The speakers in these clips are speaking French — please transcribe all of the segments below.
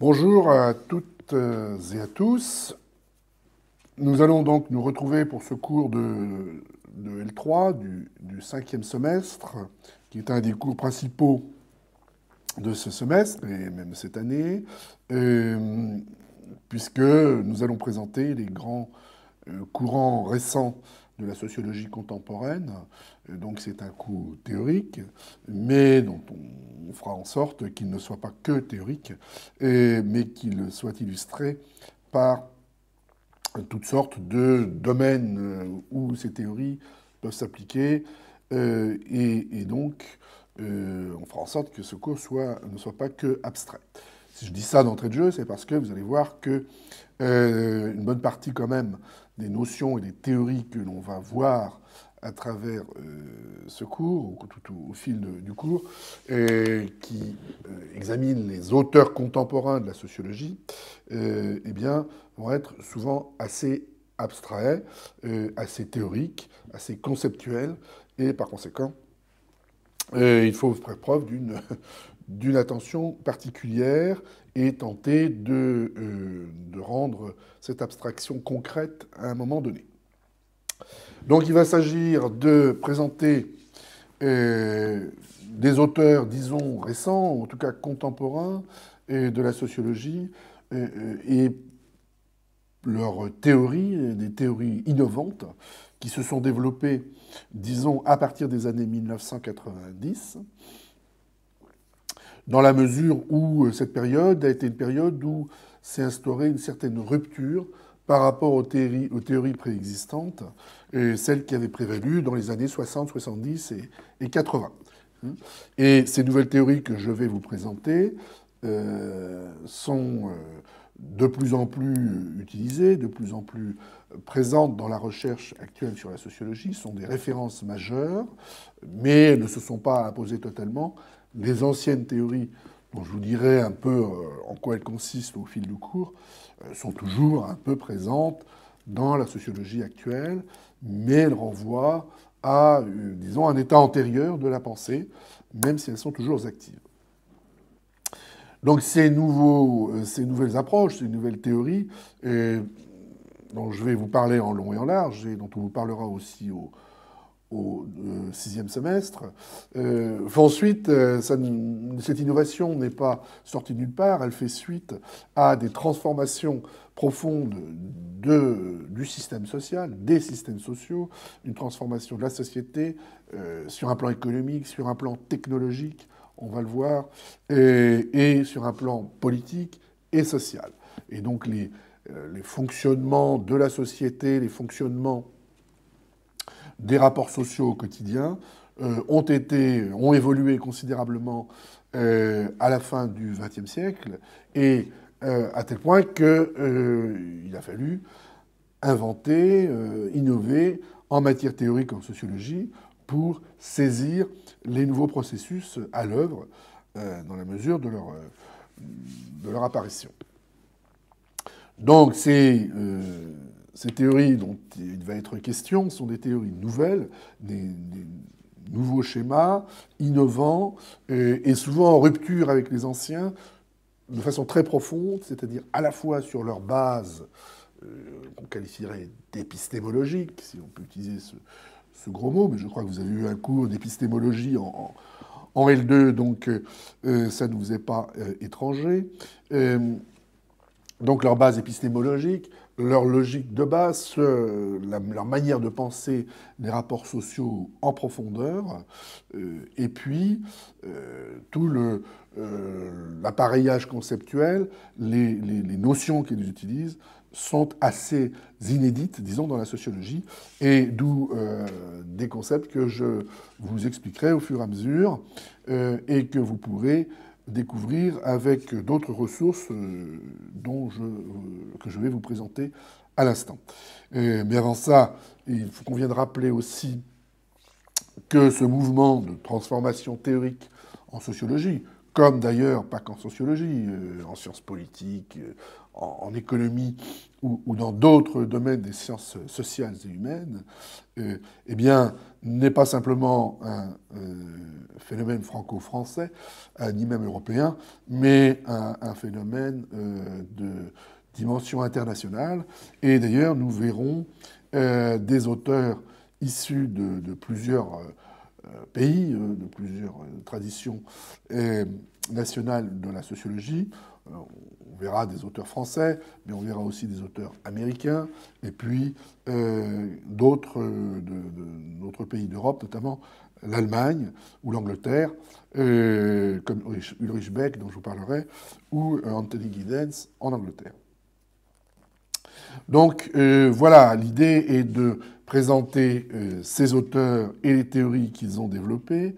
Bonjour à toutes et à tous. Nous allons donc nous retrouver pour ce cours de L3 du cinquième semestre, qui est un des cours principaux de ce semestre et même cette année, puisque nous allons présenter les grands courants récents de la sociologie contemporaine. Donc c'est un cours théorique, mais dont on fera en sorte qu'il ne soit pas que théorique, mais qu'il soit illustré par toutes sortes de domaines où ces théories peuvent s'appliquer. Et donc, on fera en sorte que ce cours ne soit pas que abstrait. Si je dis ça d'entrée de jeu, c'est parce que vous allez voir que une bonne partie quand même des notions et des théories que l'on va voir à travers ce cours, tout au fil du cours, qui examine les auteurs contemporains de la sociologie, eh bien, vont être souvent assez abstraits, assez théoriques, assez conceptuels, et par conséquent, il faut faire preuve d'une attention particulière et tenter de rendre cette abstraction concrète à un moment donné. Donc il va s'agir de présenter des auteurs, disons, récents, ou en tout cas contemporains, de la sociologie, et leurs théories, des théories innovantes, qui se sont développées, disons, à partir des années 1990, dans la mesure où cette période a été une période où s'est instaurée une certaine rupture par rapport aux théories préexistantes, celles qui avaient prévalu dans les années 60, 70 et 80. Et ces nouvelles théories que je vais vous présenter sont de plus en plus utilisées, de plus en plus présentes dans la recherche actuelle sur la sociologie, sont des références majeures, mais ne se sont pas imposées totalement. Les anciennes théories, dont je vous dirai un peu en quoi elles consistent au fil du cours, sont toujours un peu présentes dans la sociologie actuelle, mais elles renvoient à, disons, un état antérieur de la pensée, même si elles sont toujours actives. Donc ces nouvelles approches, ces nouvelles théories, dont je vais vous parler en long et en large, et dont on vous parlera aussi au sixième semestre, font suite, cette innovation n'est pas sortie de nulle part, elle fait suite à des transformations profondes du système social, des systèmes sociaux, une transformation de la société sur un plan économique, sur un plan technologique, on va le voir, et sur un plan politique et social. Et donc les fonctionnements de la société, les fonctionnements des rapports sociaux au quotidien ont évolué considérablement à la fin du XXe siècle, et à tel point qu'il a fallu inventer, innover en matière théorique en sociologie pour saisir les nouveaux processus à l'œuvre dans la mesure de leur apparition. Donc ces théories dont il va être question sont des théories nouvelles, des nouveaux schémas, innovants, et souvent en rupture avec les anciens, de façon très profonde, c'est-à-dire à la fois sur leur base qu'on qualifierait d'épistémologique, si on peut utiliser ce gros mot, mais je crois que vous avez eu un cours d'épistémologie en L2, donc ça ne vous est pas étranger. Donc leur base épistémologique, leur logique de base, leur manière de penser les rapports sociaux en profondeur, et puis tout l'appareillage conceptuel, les notions qu'ils utilisent sont assez inédites, disons, dans la sociologie, et d'où des concepts que je vous expliquerai au fur et à mesure, et que vous pourrez découvrir avec d'autres ressources que je vais vous présenter à l'instant. Mais avant ça, il faut qu'on vienne rappeler aussi que ce mouvement de transformation théorique en sociologie, comme d'ailleurs, pas qu'en sociologie, en sciences politiques, en économie ou dans d'autres domaines des sciences sociales et humaines, eh bien, n'est pas simplement un phénomène franco-français, ni même européen, mais un phénomène de dimension internationale. Et d'ailleurs, nous verrons des auteurs issus de plusieurs pays, de plusieurs traditions nationales de la sociologie. On verra des auteurs français, mais on verra aussi des auteurs américains, et puis d'autres pays d'Europe, notamment l'Allemagne ou l'Angleterre, comme Ulrich Beck, dont je vous parlerai, ou Anthony Giddens en Angleterre. Donc voilà, l'idée est de présenter ces auteurs et les théories qu'ils ont développées,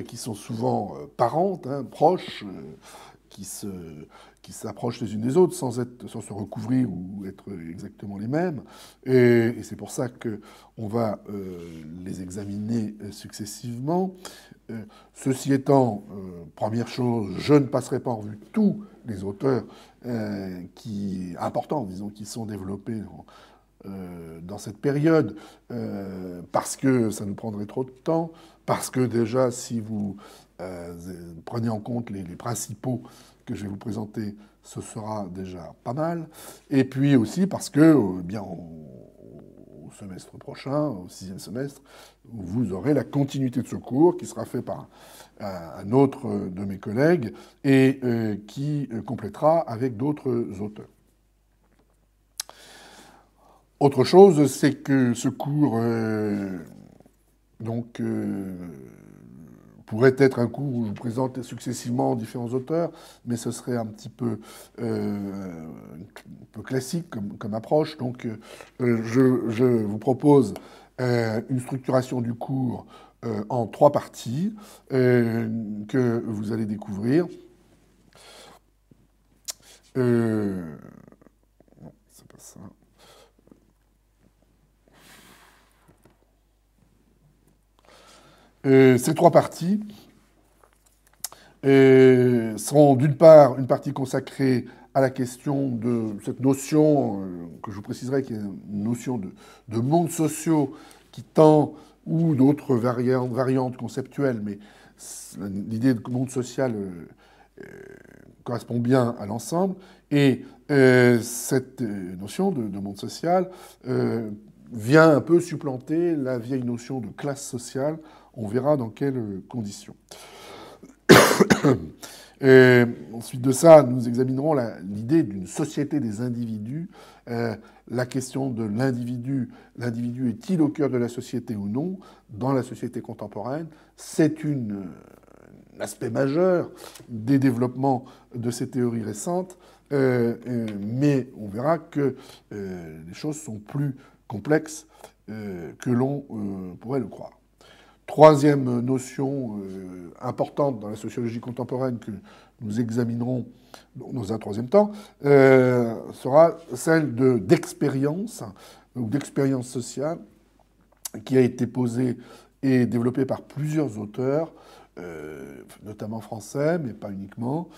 qui sont souvent parentes, proches, qui s'approchent les unes des autres sans se recouvrir ou être exactement les mêmes. Et c'est pour ça qu'on va les examiner successivement. Ceci étant, première chose, je ne passerai pas en revue tous les auteurs importants, disons, qui sont développés dans cette période, parce que ça nous prendrait trop de temps, parce que déjà, si vous prenez en compte les principaux que je vais vous présenter, ce sera déjà pas mal. Et puis aussi parce que, bien, au semestre prochain, au 6e semestre, vous aurez la continuité de ce cours qui sera fait par un autre de mes collègues et qui complétera avec d'autres auteurs. Autre chose, c'est que ce cours pourrait être un cours où je vous présente successivement différents auteurs, mais ce serait un petit peu classique comme approche. Donc je vous propose une structuration du cours en 3 parties que vous allez découvrir. Non, c'est pas ça. Ces 3 parties seront d'une part une partie consacrée à la question de cette notion que je vous préciserai, qui est une notion de mondes sociaux qui tend, ou d'autres variantes conceptuelles, mais l'idée de monde social correspond bien à l'ensemble. Et cette notion de monde social vient un peu supplanter la vieille notion de classe sociale. On verra dans quelles conditions. Et ensuite de ça, nous examinerons l'idée d'une société des individus, la question de l'individu. L'individu est-il au cœur de la société ou non? Dans la société contemporaine, c'est un aspect majeur des développements de ces théories récentes, mais on verra que les choses sont plus complexes que l'on pourrait le croire. Troisième notion importante dans la sociologie contemporaine que nous examinerons dans un troisième temps sera celle d'expérience, ou d'expérience sociale, qui a été posée et développée par plusieurs auteurs, notamment français, mais pas uniquement,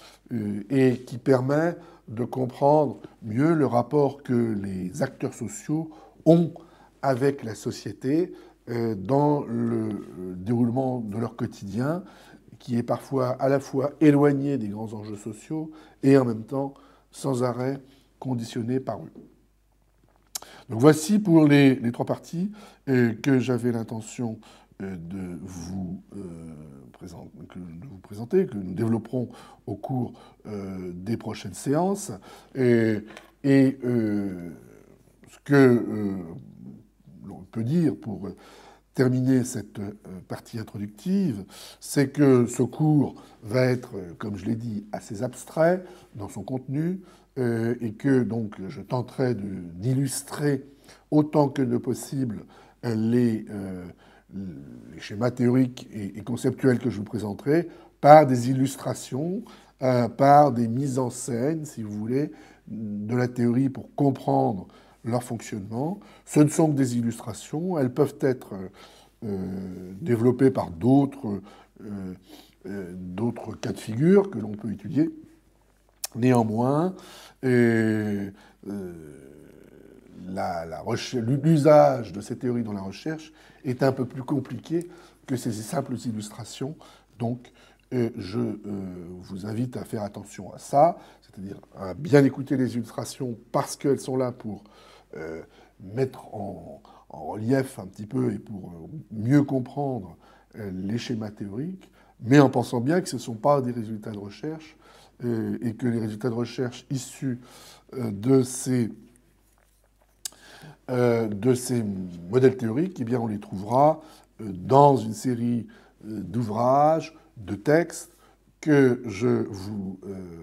et qui permet de comprendre mieux le rapport que les acteurs sociaux ont avec la société, dans le déroulement de leur quotidien, qui est parfois à la fois éloigné des grands enjeux sociaux et en même temps sans arrêt conditionné par eux. Donc voici pour les 3 parties que j'avais l'intention de vous présenter, que nous développerons au cours des prochaines séances. Ce que l'on peut dire pour terminer cette partie introductive, c'est que ce cours va être, comme je l'ai dit, assez abstrait dans son contenu, et que donc je tenterai d'illustrer autant que de possible les schémas théoriques et conceptuels que je vous présenterai par des illustrations, par des mises en scène, si vous voulez, de la théorie pour comprendre leur fonctionnement. Ce ne sont que des illustrations, elles peuvent être développées par d'autres autre cas de figure que l'on peut étudier. Néanmoins, l'usage de ces théories dans la recherche est un peu plus compliqué que ces simples illustrations. Donc, je vous invite à faire attention à ça, c'est-à-dire à bien écouter les illustrations parce qu'elles sont là pour mettre en relief un petit peu et pour mieux comprendre les schémas théoriques, mais en pensant bien que ce ne sont pas des résultats de recherche et que les résultats de recherche issus de ces modèles théoriques, eh bien, on les trouvera dans une série d'ouvrages, de textes que je vous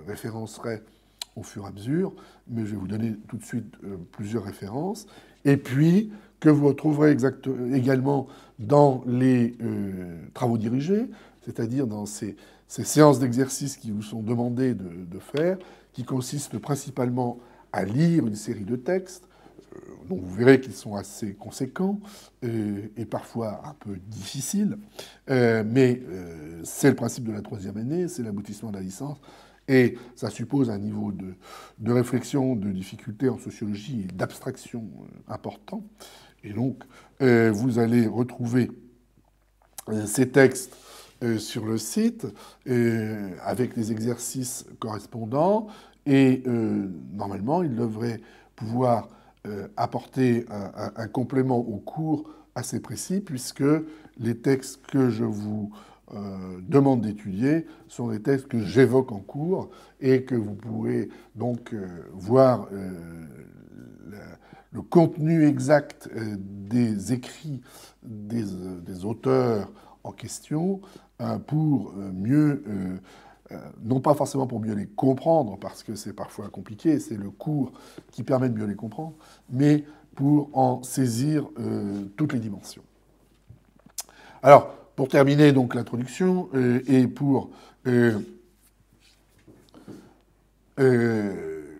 référencerai au fur et à mesure, mais je vais vous donner tout de suite plusieurs références, et puis que vous retrouverez également dans les travaux dirigés, c'est-à-dire dans ces séances d'exercice qui vous sont demandées de faire, qui consistent principalement à lire une série de textes, dont vous verrez qu'ils sont assez conséquents et parfois un peu difficiles, mais c'est le principe de la troisième année, c'est l'aboutissement de la licence, et ça suppose un niveau de réflexion, de difficulté en sociologie et d'abstraction important. Et donc, vous allez retrouver ces textes sur le site avec les exercices correspondants, et normalement, ils devraient pouvoir apporter un complément au cours assez précis, puisque les textes que je vous demande d'étudier sont des textes que j'évoque en cours et que vous pouvez donc voir le contenu exact des écrits des auteurs en question pour mieux non pas forcément pour mieux les comprendre, parce que c'est parfois compliqué, c'est le cours qui permet de mieux les comprendre, mais pour en saisir toutes les dimensions. Alors, pour terminer donc l'introduction, et pour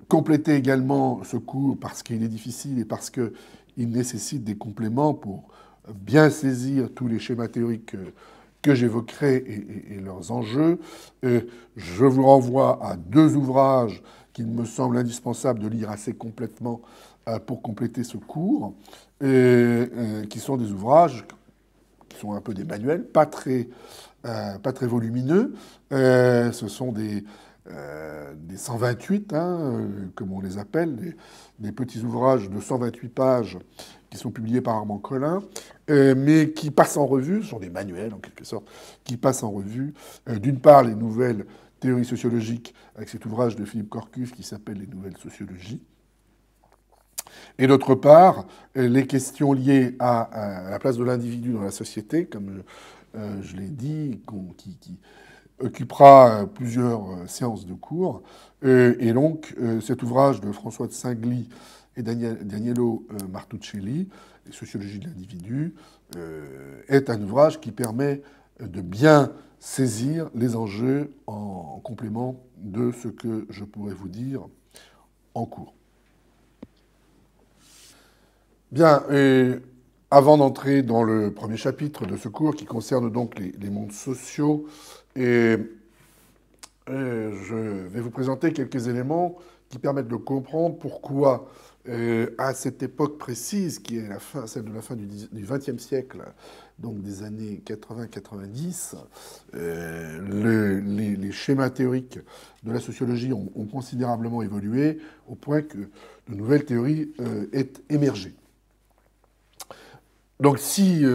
compléter également ce cours, parce qu'il est difficile et parce qu'il nécessite des compléments pour bien saisir tous les schémas théoriques que j'évoquerai et leurs enjeux, je vous renvoie à deux ouvrages qu'il me semble indispensable de lire assez complètement pour compléter ce cours, qui sont des ouvrages qui sont un peu des manuels, pas très volumineux. Ce sont des 128, comme on les appelle, des petits ouvrages de 128 pages qui sont publiés par Armand Collin, mais qui passent en revue, ce sont des manuels en quelque sorte, qui passent en revue, d'une part, les nouvelles théories sociologiques, avec cet ouvrage de Philippe Corcus qui s'appelle Les nouvelles sociologies, et d'autre part, les questions liées à la place de l'individu dans la société, comme je l'ai dit, qui occupera plusieurs séances de cours. Et donc, cet ouvrage de François de Singly et Danielo Martuccelli, « Les sociologies de l'individu », est un ouvrage qui permet de bien saisir les enjeux en complément de ce que je pourrais vous dire en cours. Bien, avant d'entrer dans le premier chapitre de ce cours qui concerne donc les mondes sociaux, je vais vous présenter quelques éléments qui permettent de comprendre pourquoi, à cette époque précise, qui est celle de la fin du XXe siècle, donc des années 80-90, les schémas théoriques de la sociologie ont considérablement évolué au point que de nouvelles théories aient émergé. Donc si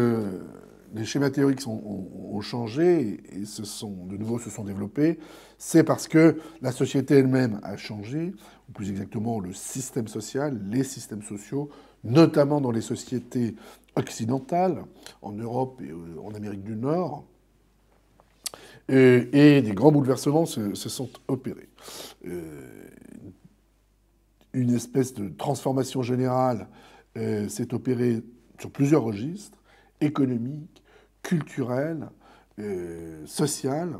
les schémas théoriques ont changé et de nouveau se sont développés, c'est parce que la société elle-même a changé, ou plus exactement le système social, les systèmes sociaux, notamment dans les sociétés occidentales, en Europe et en Amérique du Nord, et des grands bouleversements se sont opérés. Une espèce de transformation générale s'est opérée sur plusieurs registres, économiques, culturels, social,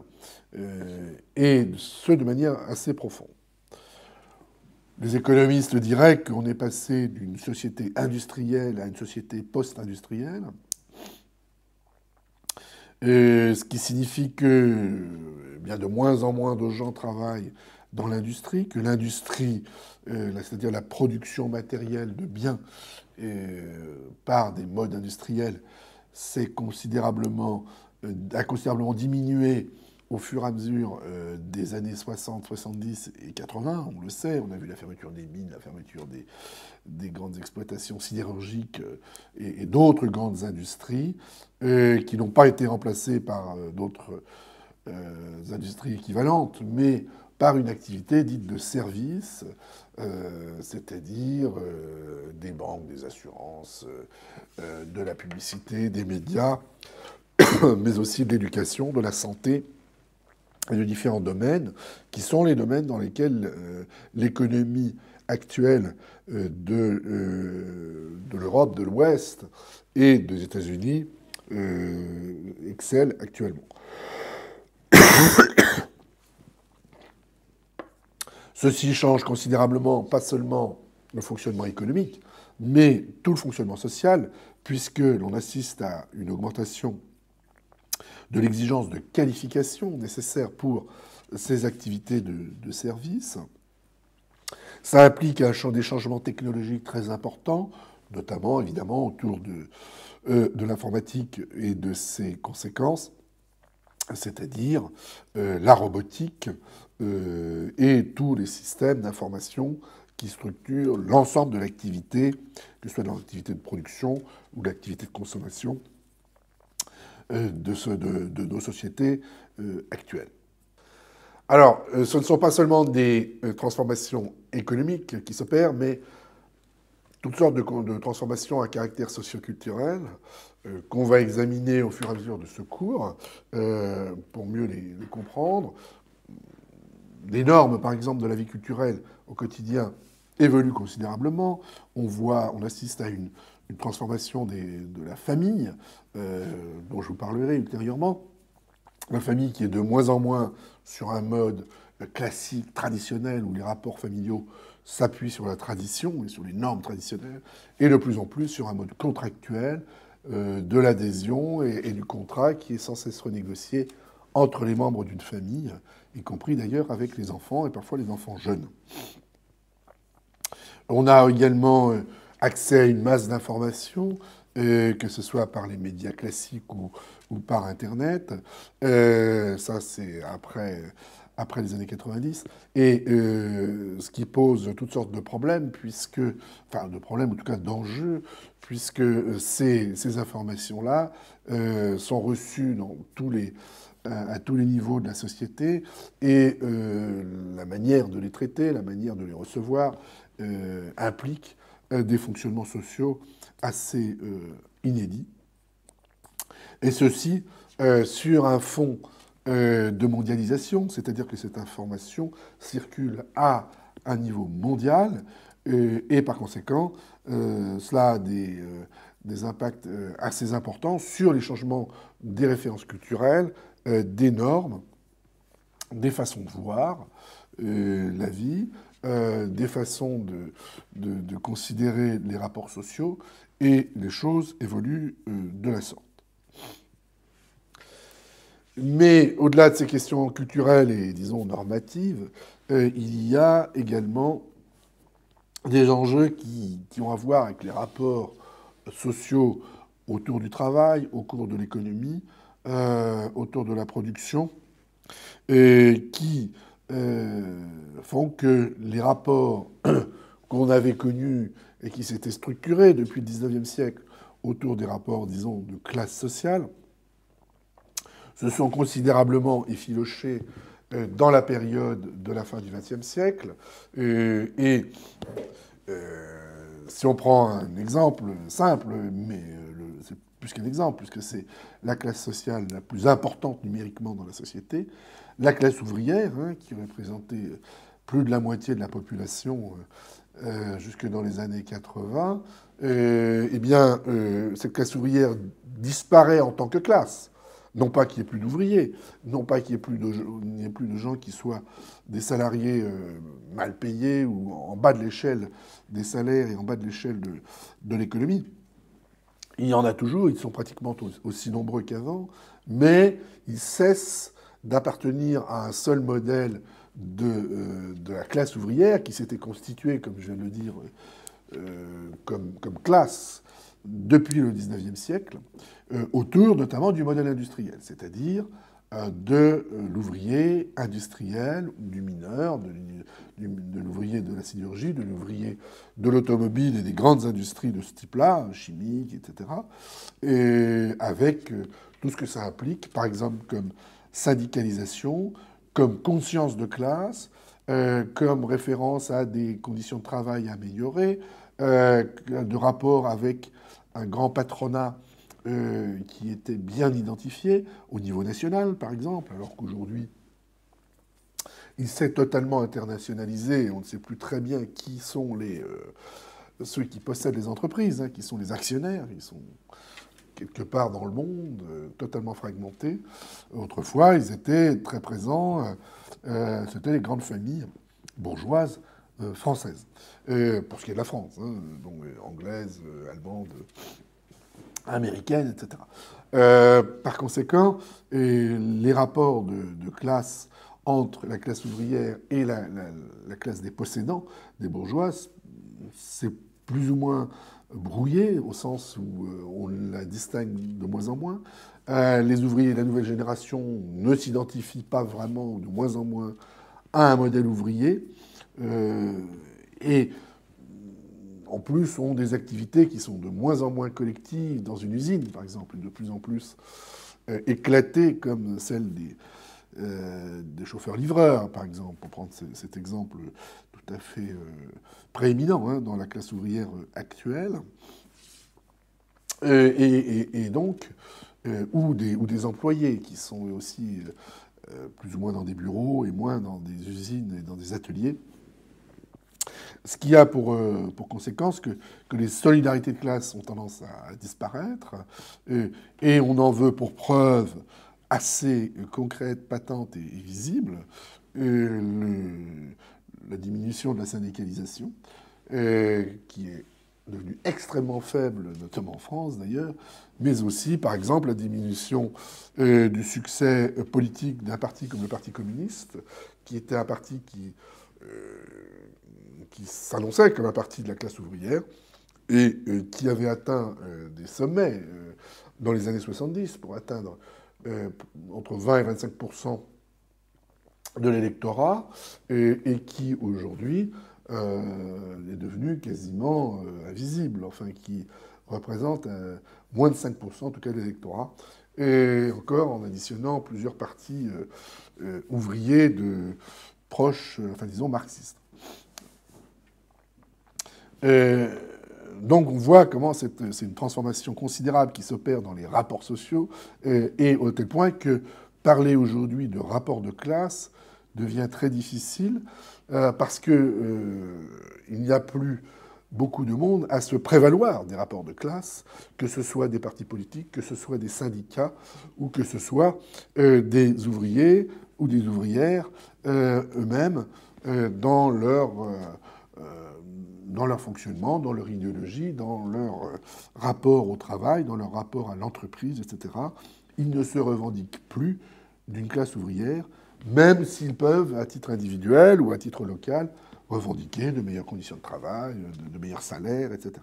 et ce de manière assez profonde. Les économistes diraient qu'on est passé d'une société industrielle à une société post-industrielle. Ce qui signifie que bien de moins en moins de gens travaillent dans l'industrie, que l'industrie, c'est-à-dire la production matérielle de biens par des modes industriels, a considérablement diminué au fur et à mesure des années 60, 70 et 80. On le sait, on a vu la fermeture des mines, la fermeture des grandes exploitations sidérurgiques et d'autres grandes industries qui n'ont pas été remplacées par d'autres industries équivalentes, mais par une activité dite de service, c'est-à-dire des banques, des assurances, de la publicité, des médias, mais aussi de l'éducation, de la santé et de différents domaines qui sont les domaines dans lesquels l'économie actuelle de l'Europe, de l'Ouest et des États-Unis excelle actuellement. Ceci change considérablement, pas seulement le fonctionnement économique, mais tout le fonctionnement social, puisque l'on assiste à une augmentation de l'exigence de qualification nécessaire pour ces activités de service. Ça implique des changements technologiques très importants, notamment évidemment autour de l'informatique et de ses conséquences, c'est-à-dire la robotique et tous les systèmes d'information qui structurent l'ensemble de l'activité, que ce soit dans l'activité de production ou l'activité de consommation de nos sociétés actuelles. Alors, ce ne sont pas seulement des transformations économiques qui s'opèrent, mais toutes sortes de transformations à caractère socioculturel qu'on va examiner au fur et à mesure de ce cours pour mieux les comprendre. Les normes, par exemple, de la vie culturelle au quotidien évoluent considérablement. On assiste à une transformation de la famille, dont je vous parlerai ultérieurement. La famille qui est de moins en moins sur un mode classique, traditionnel, où les rapports familiaux s'appuient sur la tradition et sur les normes traditionnelles, et de plus en plus sur un mode contractuel de l'adhésion et du contrat qui est sans cesse renégocié entre les membres d'une famille, y compris d'ailleurs avec les enfants, et parfois les enfants jeunes. On a également accès à une masse d'informations, que ce soit par les médias classiques ou par Internet. Ça, c'est après les années 90. Et ce qui pose toutes sortes de problèmes, de problèmes, en tout cas d'enjeux, puisque ces informations-là sont reçues à tous les niveaux de la société, et la manière de les traiter, la manière de les recevoir, implique des fonctionnements sociaux assez inédits. Et ceci sur un fond de mondialisation, c'est-à-dire que cette information circule à un niveau mondial, et par conséquent, cela a des impacts assez importants sur les changements des références culturelles, des normes, des façons de voir la vie, des façons de considérer les rapports sociaux, et les choses évoluent de la sorte. Mais au-delà de ces questions culturelles et, disons, normatives, il y a également des enjeux qui ont à voir avec les rapports sociaux autour du travail, au cours de l'économie, autour de la production, qui font que les rapports qu'on avait connus et qui s'étaient structurés depuis le XIXe siècle autour des rapports, disons, de classe sociale, se sont considérablement effilochés dans la période de la fin du XXe siècle. Si on prend un exemple simple, mais c'est plus qu'un exemple, puisque c'est la classe sociale la plus importante numériquement dans la société, la classe ouvrière, qui représentait plus de la moitié de la population jusque dans les années 80, cette classe ouvrière disparaît en tant que classe. Non pas qu'il n'y ait plus d'ouvriers, non pas qu'il n'y ait plus de gens qui soient des salariés mal payés ou en bas de l'échelle des salaires et en bas de l'échelle de l'économie. Il y en a toujours, ils sont pratiquement aussi nombreux qu'avant, mais il cesse d'appartenir à un seul modèle de la classe ouvrière qui s'était constituée, comme je viens de le dire, comme classe depuis le XIXe siècle, autour notamment du modèle industriel, c'est-à-dire de l'ouvrier industriel, du mineur, de l'ouvrier de la sidérurgie, de l'ouvrier de l'automobile et des grandes industries de ce type-là, chimiques, etc., et avec tout ce que ça implique, par exemple comme syndicalisation, comme conscience de classe, comme référence à des conditions de travail améliorées, de rapport avec un grand patronat qui était bien identifié au niveau national, par exemple, alors qu'aujourd'hui, il s'est totalement internationalisé. On ne sait plus très bien qui sont ceux qui possèdent les entreprises, hein, qui sont les actionnaires. Ils sont quelque part dans le monde, totalement fragmentés. Autrefois, ils étaient très présents. C'était les grandes familles bourgeoises françaises. Pour ce qui est de la France, hein, donc anglaise, allemande, américaine, etc. Par conséquent, les rapports de classe entre la classe ouvrière et la classe des possédants, des bourgeois, c'est plus ou moins brouillé, au sens où on la distingue de moins en moins. Les ouvriers de la nouvelle génération ne s'identifient pas vraiment, de moins en moins, à un modèle ouvrier. Et en plus, ont des activités qui sont de moins en moins collectives dans une usine, par exemple, et de plus en plus éclatées, comme celle des chauffeurs-livreurs, par exemple, pour prendre cet exemple tout à fait prééminent hein, dans la classe ouvrière actuelle. Et donc, ou des employés qui sont aussi plus ou moins dans des bureaux et moins dans des usines et dans des ateliers. Ce qui a pour conséquence que les solidarités de classe ont tendance à disparaître, et on en veut pour preuve assez concrète, patente et visible la diminution de la syndicalisation, qui est devenue extrêmement faible, notamment en France d'ailleurs, mais aussi, par exemple, la diminution du succès politique d'un parti comme le Parti communiste, qui était un parti qui s'annonçait comme un parti de la classe ouvrière et qui avait atteint des sommets dans les années 70 pour atteindre entre 20 et 25% de l'électorat et qui aujourd'hui est devenu quasiment invisible, enfin qui représente moins de 5% en tout cas de l'électorat, et encore en additionnant plusieurs partis ouvriers proches, enfin disons marxistes. Donc on voit comment c'est une transformation considérable qui s'opère dans les rapports sociaux, et au tel point que parler aujourd'hui de rapport de classe devient très difficile, parce que il n'y a plus beaucoup de monde à se prévaloir des rapports de classe, que ce soit des partis politiques, que ce soit des syndicats, ou que ce soit des ouvriers ou des ouvrières eux-mêmes dans leur fonctionnement, dans leur idéologie, dans leur rapport au travail, dans leur rapport à l'entreprise, etc. Ils ne se revendiquent plus d'une classe ouvrière, même s'ils peuvent, à titre individuel ou à titre local, revendiquer de meilleures conditions de travail, de meilleurs salaires, etc.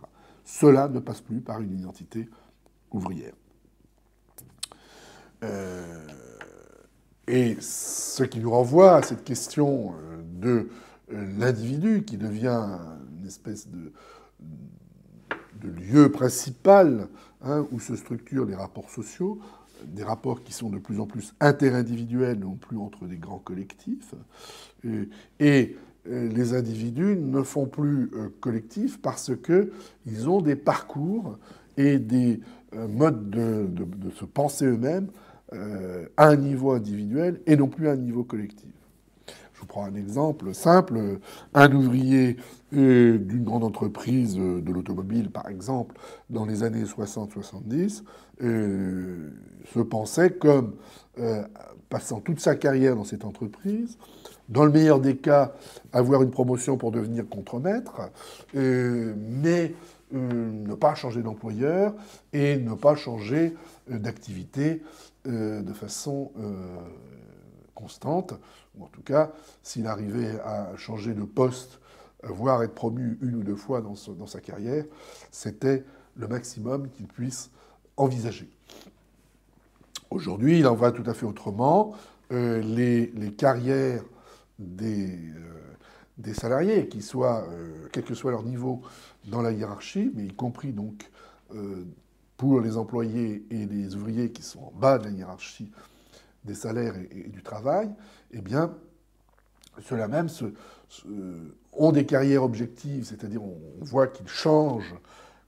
Cela ne passe plus par une identité ouvrière. Et ce qui nous renvoie à cette question de l'individu qui devient une espèce de lieu principal hein, où se structurent les rapports sociaux, des rapports qui sont de plus en plus interindividuels, non plus entre des grands collectifs. Et les individus ne font plus collectif parce qu'ils ont des parcours et des modes de se penser eux-mêmes à un niveau individuel et non plus à un niveau collectif. Je vous prends un exemple simple. Un ouvrier d'une grande entreprise de l'automobile, par exemple, dans les années 60-70, se pensait comme passant toute sa carrière dans cette entreprise, dans le meilleur des cas, avoir une promotion pour devenir contremaître, mais ne pas changer d'employeur et ne pas changer d'activité de façon constante, ou en tout cas, s'il arrivait à changer de poste, voire être promu une ou deux fois dans sa carrière, c'était le maximum qu'il puisse envisager. Aujourd'hui, il en va tout à fait autrement. Les carrières des salariés, quel que soit leur niveau dans la hiérarchie, mais y compris donc pour les employés et les ouvriers qui sont en bas de la hiérarchie des salaires et du travail, eh bien, ceux-là même ont des carrières objectives, c'est-à-dire on voit qu'ils changent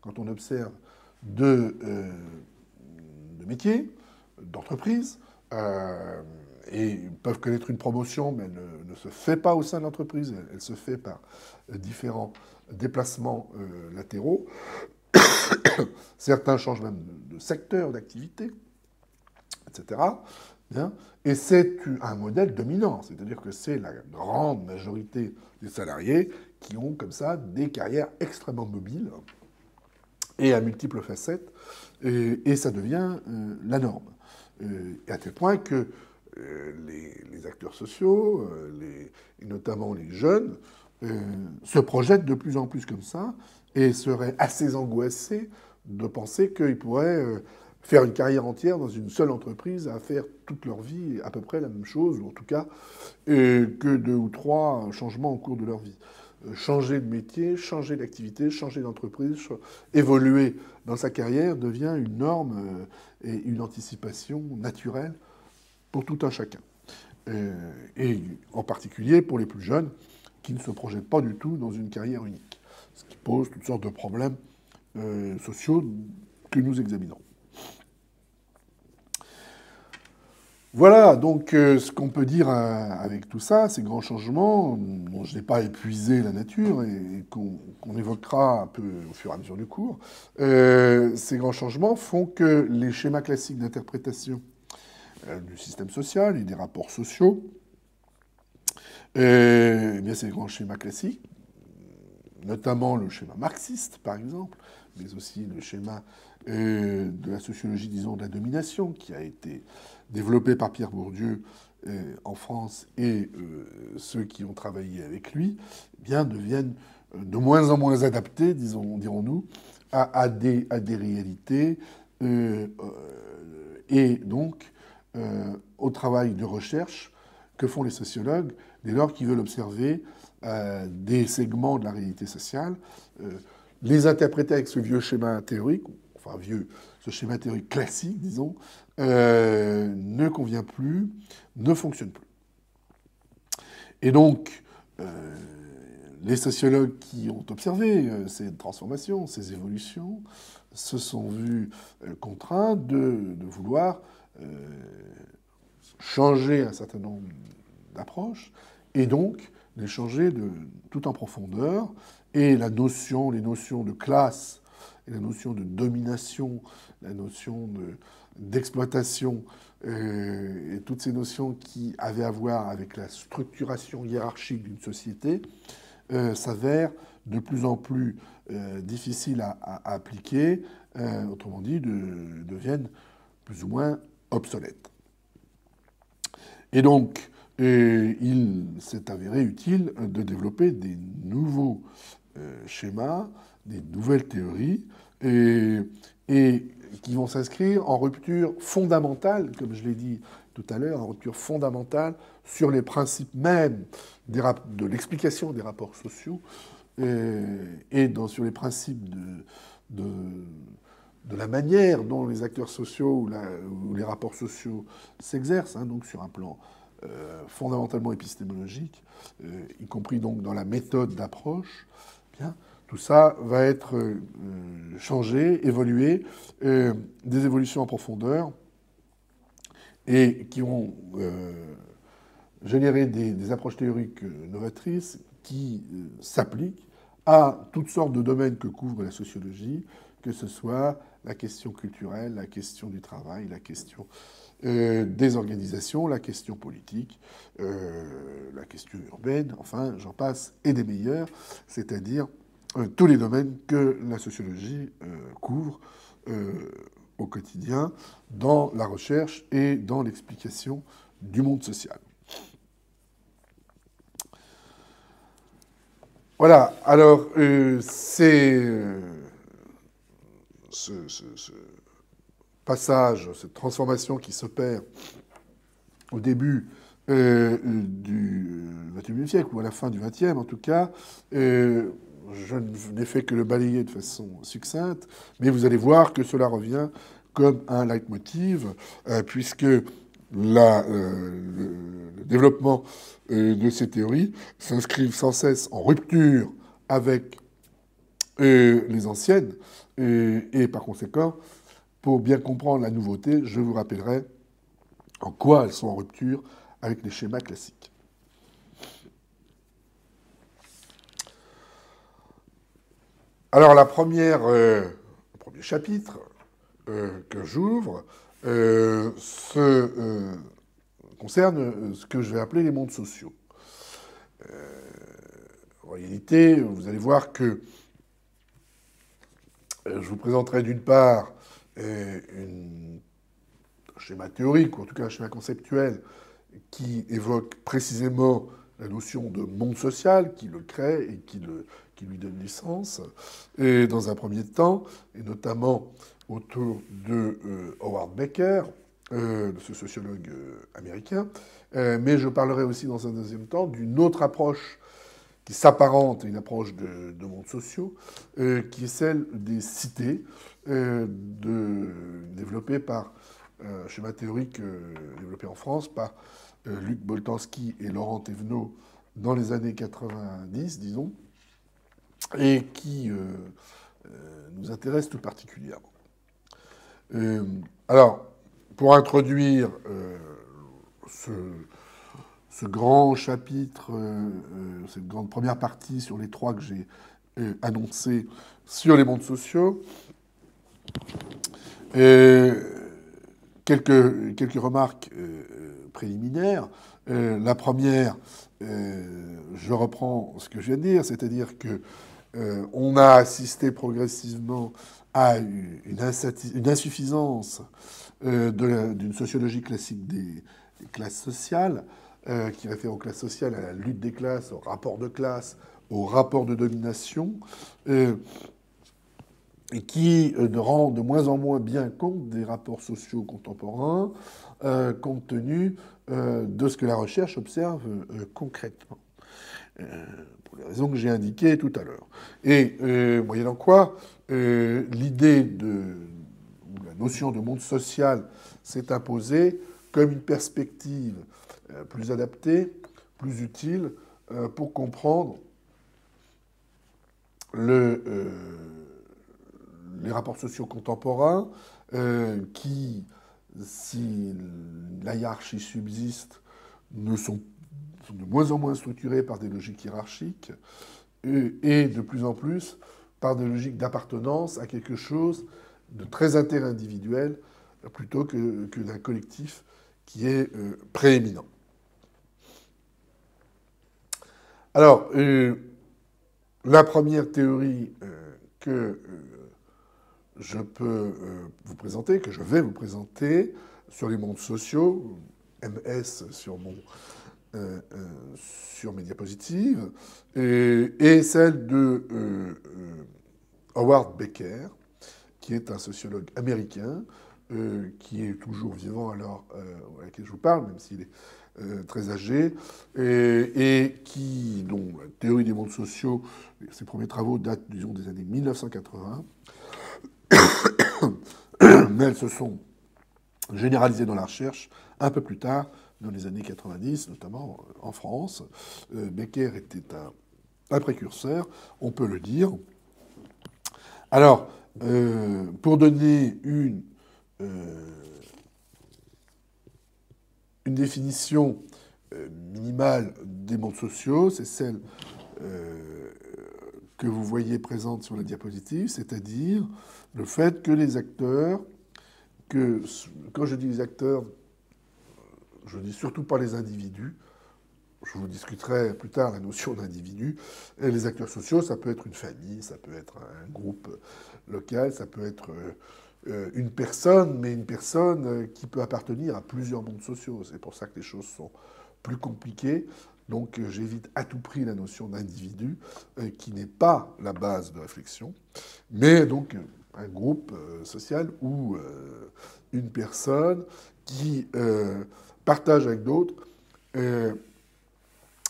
quand on observe de métier, d'entreprise, et peuvent connaître une promotion, mais elle ne se fait pas au sein de l'entreprise, elle se fait par différents déplacements latéraux. Certains changent même de secteur d'activité, etc. Bien. Et c'est un modèle dominant, c'est-à-dire que c'est la grande majorité des salariés qui ont comme ça des carrières extrêmement mobiles et à multiples facettes, et ça devient la norme. Et à tel point que les acteurs sociaux, et notamment les jeunes, se projettent de plus en plus comme ça et seraient assez angoissés de penser qu'ils pourraient faire une carrière entière dans une seule entreprise, à faire toute leur vie à peu près la même chose, ou en tout cas que 2 ou 3 changements au cours de leur vie. Changer de métier, changer d'activité, changer d'entreprise, évoluer dans sa carrière devient une norme et une anticipation naturelle pour tout un chacun. Et en particulier pour les plus jeunes qui ne se projettent pas du tout dans une carrière unique. Ce qui pose toutes sortes de problèmes sociaux que nous examinons. Voilà donc ce qu'on peut dire avec tout ça, ces grands changements, dont je n'ai pas épuisé la nature et qu'on évoquera un peu au fur et à mesure du cours. Ces grands changements font que les schémas classiques d'interprétation du système social et des rapports sociaux, eh bien ces grands schémas classiques, notamment le schéma marxiste par exemple, mais aussi le schéma de la sociologie, disons, de la domination, qui a été développé par Pierre Bourdieu en France et ceux qui ont travaillé avec lui, eh bien, deviennent de moins en moins adaptés, dirons-nous, à des réalités et donc au travail de recherche que font les sociologues dès lors qu'ils veulent observer des segments de la réalité sociale, les interpréter avec ce vieux schéma théorique, enfin vieux, ce schéma théorique classique, disons, ne convient plus, ne fonctionne plus. Et donc, les sociologues qui ont observé ces transformations, ces évolutions, se sont vus contraints de vouloir changer un certain nombre d'approches, et donc les changer tout en profondeur, et les notions de classe, et la notion de domination, la notion d'exploitation, et toutes ces notions qui avaient à voir avec la structuration hiérarchique d'une société, s'avèrent de plus en plus difficiles à appliquer, autrement dit, deviennent plus ou moins obsolètes. Et donc, il s'est avéré utile de développer des nouveaux schémas, des nouvelles théories, et qui vont s'inscrire en rupture fondamentale, comme je l'ai dit tout à l'heure, en rupture fondamentale sur les principes même de l'explication des rapports sociaux et sur les principes de la manière dont les acteurs sociaux ou les rapports sociaux s'exercent, hein, donc sur un plan fondamentalement épistémologique, y compris donc dans la méthode d'approche. Bien, tout ça va être changé, évolué, des évolutions en profondeur, et qui vont générer des approches théoriques novatrices qui s'appliquent à toutes sortes de domaines que couvre la sociologie, que ce soit la question culturelle, la question du travail, la question des organisations, la question politique, la question urbaine, enfin, j'en passe, et des meilleurs, c'est-à-dire tous les domaines que la sociologie couvre au quotidien dans la recherche et dans l'explication du monde social. Voilà, alors ce passage, cette transformation qui s'opère au début du XXIe siècle, ou à la fin du XXe en tout cas, je n'ai fait que le balayer de façon succincte, mais vous allez voir que cela revient comme un leitmotiv, puisque le développement de ces théories s'inscrivent sans cesse en rupture avec les anciennes, et par conséquent, pour bien comprendre la nouveauté, je vous rappellerai en quoi elles sont en rupture avec les schémas classiques. Alors, le premier chapitre que j'ouvre concerne ce que je vais appeler les mondes sociaux. En réalité, vous allez voir que je vous présenterai d'une part un schéma théorique, ou en tout cas un schéma conceptuel, qui évoque précisément la notion de monde social, qui le crée et qui lui donne naissance, et dans un premier temps, et notamment autour de Howard Becker, de ce sociologue américain, mais je parlerai aussi dans un deuxième temps d'une autre approche qui s'apparente à une approche de mondes sociaux, qui est celle des cités, développée par un schéma théorique développé en France par Luc Boltanski et Laurent Thévenot dans les années 90, disons, et qui nous intéresse tout particulièrement. Alors, pour introduire ce grand chapitre, cette grande première partie sur les trois que j'ai annoncés sur les mondes sociaux, quelques remarques préliminaires. La première, je reprends ce que je viens de dire, c'est-à-dire que on a assisté progressivement à une insuffisance d'une sociologie classique des classes sociales, qui réfère aux classes sociales, à la lutte des classes, au rapport de classe, au rapport de domination, et qui rend de moins en moins bien compte des rapports sociaux contemporains, compte tenu de ce que la recherche observe concrètement, pour les raisons que j'ai indiquées tout à l'heure. Et moyennant quoi, l'idée ou la notion de monde social s'est imposée comme une perspective plus adaptée, plus utile pour comprendre les rapports sociaux contemporains qui, si la hiérarchie subsiste, sont de moins en moins structurés par des logiques hiérarchiques et de plus en plus par des logiques d'appartenance à quelque chose de très interindividuel plutôt que d'un collectif qui est prééminent. Alors, la première théorie que je peux vous présenter, que je vais vous présenter sur les mondes sociaux, MS sur mes diapositives, et celle de Howard Becker, qui est un sociologue américain, qui est toujours vivant à l'heure à laquelle je vous parle, même s'il est très âgé, et dont la théorie des mondes sociaux, ses premiers travaux datent, disons, des années 1980, mais elles se sont généralisées dans la recherche un peu plus tard, dans les années 90, notamment en France. Becker était un précurseur, on peut le dire. Alors, pour donner une définition minimale des mondes sociaux, c'est celle que vous voyez présente sur la diapositive, c'est-à-dire le fait que les acteurs, quand je dis les acteurs, je ne dis surtout pas les individus, je vous discuterai plus tard la notion d'individu. Et les acteurs sociaux, ça peut être une famille, ça peut être un groupe local, ça peut être une personne, mais une personne qui peut appartenir à plusieurs mondes sociaux. C'est pour ça que les choses sont plus compliquées. Donc j'évite à tout prix la notion d'individu, qui n'est pas la base de réflexion, mais donc un groupe social ou une personne qui partage avec d'autres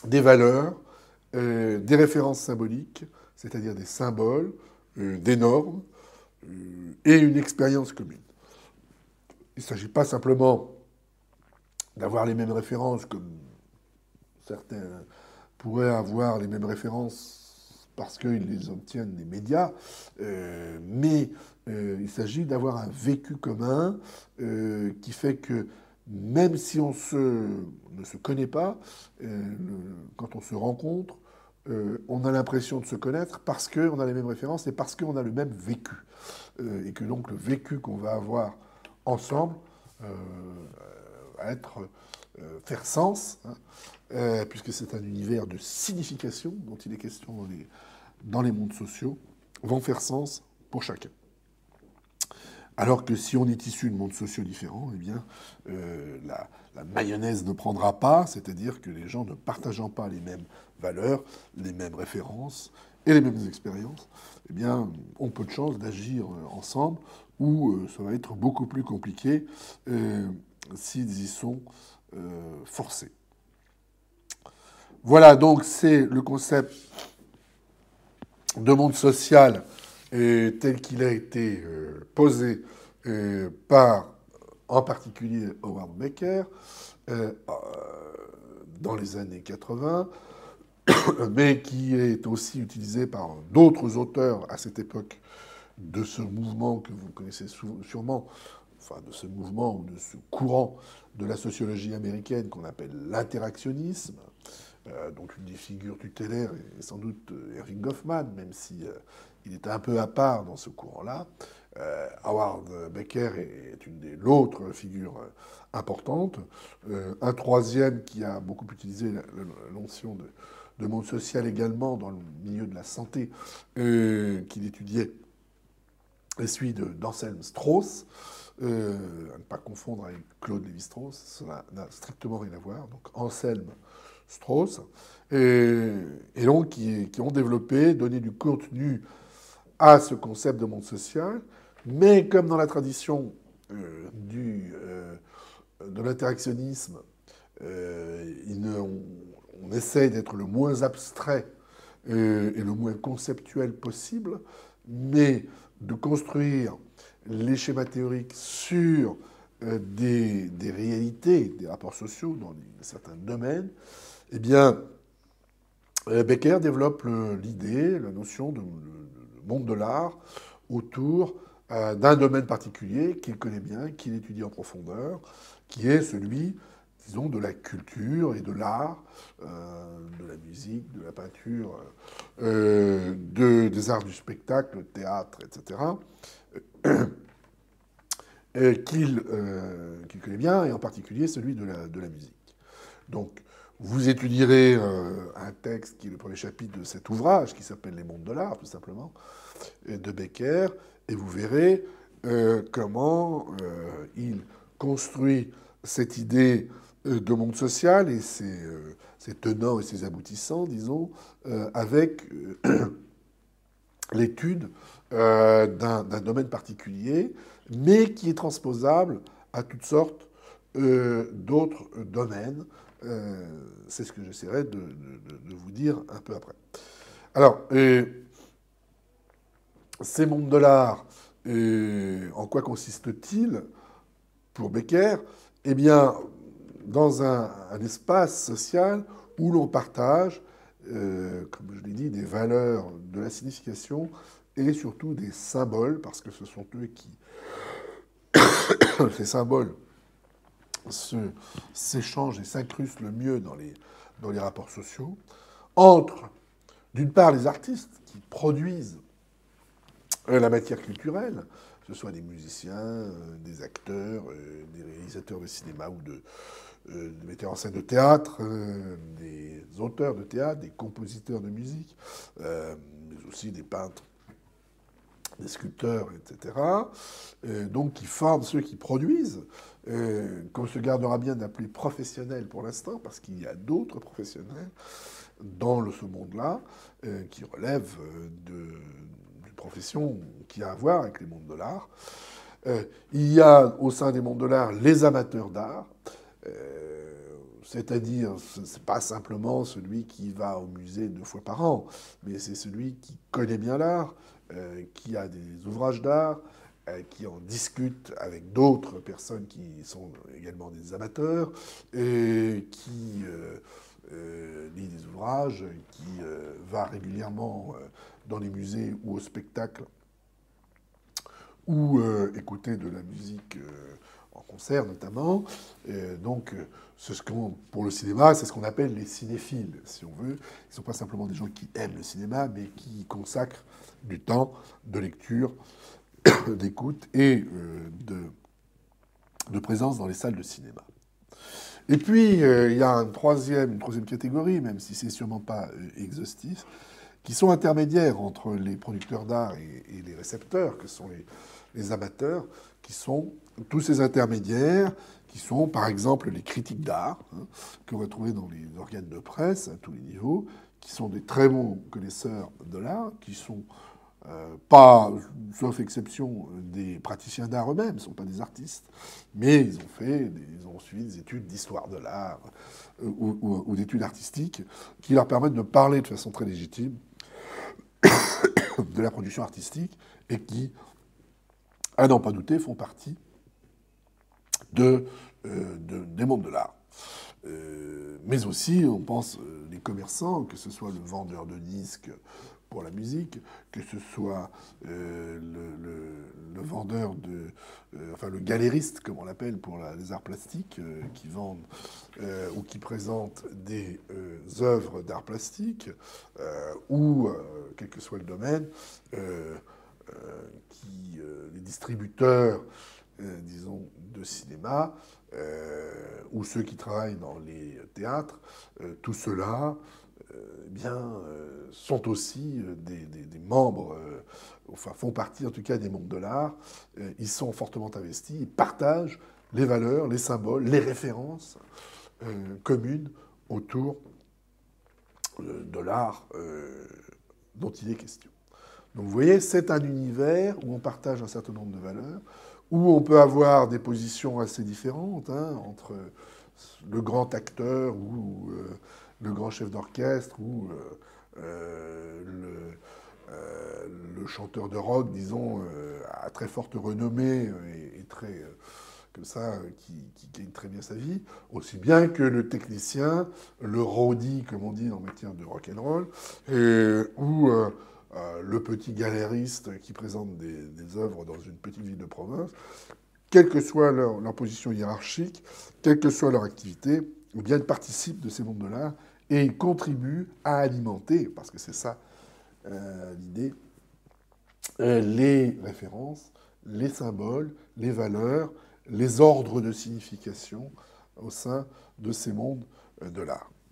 des valeurs, des références symboliques, c'est-à-dire des symboles, des normes, et une expérience commune. Il ne s'agit pas simplement d'avoir les mêmes références, comme certains pourraient avoir les mêmes références parce qu'ils les obtiennent des médias, mais il s'agit d'avoir un vécu commun qui fait que même si on ne se connaît pas, quand on se rencontre, on a l'impression de se connaître parce qu'on a les mêmes références et parce qu'on a le même vécu. Et que donc le vécu qu'on va avoir ensemble va faire sens, hein, puisque c'est un univers de signification dont il est question dans les mondes sociaux, vont faire sens pour chacun. Alors que si on est issu de mondes sociaux différents, eh bien, la mayonnaise ne prendra pas, c'est-à-dire que les gens ne partageant pas les mêmes valeurs, les mêmes références et les mêmes expériences, eh bien, ont peu de chances d'agir ensemble, ou ça va être beaucoup plus compliqué s'ils y sont forcés. Voilà, donc c'est le concept de monde social tel qu'il a été posé par, en particulier, Howard Becker dans les années 80, mais qui est aussi utilisé par d'autres auteurs à cette époque de ce mouvement que vous connaissez sûrement, enfin de ce mouvement ou de ce courant de la sociologie américaine qu'on appelle l'interactionnisme, dont une des figures tutélaires est sans doute Erving Goffman, même si il est un peu à part dans ce courant-là. Howard Becker est l'autre figure importante. Un troisième qui a beaucoup utilisé la notion de monde social également dans le milieu de la santé, qu'il étudiait, est celui d'Anselm Strauss, à ne pas confondre avec Claude Lévi-Strauss, cela n'a strictement rien à voir. Donc Anselm Strauss, et donc qui ont développé, donné du contenu à ce concept de monde social, mais comme dans la tradition de l'interactionnisme, on essaye d'être le moins abstrait et le moins conceptuel possible, mais de construire les schémas théoriques sur des réalités, des rapports sociaux dans certains domaines, eh bien, Becker développe l'idée, la notion de monde de l'art autour d'un domaine particulier qu'il connaît bien, qu'il étudie en profondeur, qui est celui, disons, de la culture et de l'art, de la musique, de la peinture, des arts du spectacle, le théâtre, etc., qu'il connaît bien, et en particulier celui de la musique. Donc, vous étudierez un texte qui est le premier chapitre de cet ouvrage, qui s'appelle Les mondes de l'art, tout simplement, de Becker, et vous verrez comment il construit cette idée de monde social et ses tenants et ses aboutissants, disons, avec l'étude d'un domaine particulier, mais qui est transposable à toutes sortes d'autres domaines. C'est ce que j'essaierai de vous dire un peu après. Alors, ces mondes de l'art, en quoi consistent-ils pour Becker? Eh bien, dans un espace social où l'on partage, comme je l'ai dit, des valeurs de la signification et surtout des symboles, parce que ce sont eux qui, ces symboles, s'échangent et s'incrustent le mieux dans les rapports sociaux, entre, d'une part, les artistes qui produisent la matière culturelle, que ce soit des musiciens, des acteurs, des réalisateurs de cinéma ou des metteurs en scène de théâtre, des auteurs de théâtre, des compositeurs de musique, mais aussi des peintres, des sculpteurs, etc. Donc qui forment ceux qui produisent, qu'on se gardera bien d'appeler professionnels pour l'instant, parce qu'il y a d'autres professionnels dans ce monde-là qui relèvent d'une profession qui a à voir avec les mondes de l'art. Il y a au sein des mondes de l'art les amateurs d'art, c'est-à-dire c'est pas simplement celui qui va au musée 2 fois par an, mais c'est celui qui connaît bien l'art, qui a des ouvrages d'art, qui en discute avec d'autres personnes qui sont également des amateurs, et qui lit des ouvrages, qui va régulièrement dans les musées ou au spectacle, ou écouter de la musique en concert notamment. Donc, pour le cinéma, c'est ce qu'on appelle les cinéphiles, si on veut. Ils ne sont pas simplement des gens qui aiment le cinéma, mais qui y consacrent du temps de lecture, d'écoute et de présence dans les salles de cinéma. Et puis, il y a une troisième catégorie, même si c'est sûrement pas exhaustif, qui sont intermédiaires entre les producteurs d'art et les récepteurs, que sont les amateurs, qui sont tous ces intermédiaires, qui sont par exemple les critiques d'art, que vous retrouvez dans les organes de presse à tous les niveaux, qui sont des très bons connaisseurs de l'art, qui sont pas, sauf exception, des praticiens d'art eux-mêmes, ne sont pas des artistes, mais ils ont suivi des études d'histoire de l'art ou d'études artistiques qui leur permettent de parler de façon très légitime de la production artistique et qui, à n'en pas douter, font partie des mondes de l'art. Mais aussi, on pense, les commerçants, que ce soit le vendeur de disques pour la musique, que ce soit le vendeur enfin le galériste, comme on l'appelle pour les arts plastiques, qui vendent ou qui présentent des œuvres d'art plastique, ou, quel que soit le domaine, les distributeurs, disons, de cinéma, ou ceux qui travaillent dans les théâtres, tout cela sont aussi des membres, enfin font partie en tout cas des mondes de l'art. Ils sont fortement investis, ils partagent les valeurs, les symboles, les références communes autour de l'art dont il est question. Donc vous voyez, c'est un univers où on partage un certain nombre de valeurs, où on peut avoir des positions assez différentes entre le grand acteur ou le grand chef d'orchestre ou le chanteur de rock, disons, à très forte renommée et très comme ça, qui gagne très bien sa vie, aussi bien que le technicien, le roadie, comme on dit en matière de rock'n'roll, ou le petit galériste qui présente des œuvres dans une petite ville de province. Quelle que soit leur position hiérarchique, quelle que soit leur activité, ou bien ils participent de ces mondes de l'art et ils contribuent à alimenter, parce que c'est ça l'idée, les références, les symboles, les valeurs, les ordres de signification au sein de ces mondes de l'art.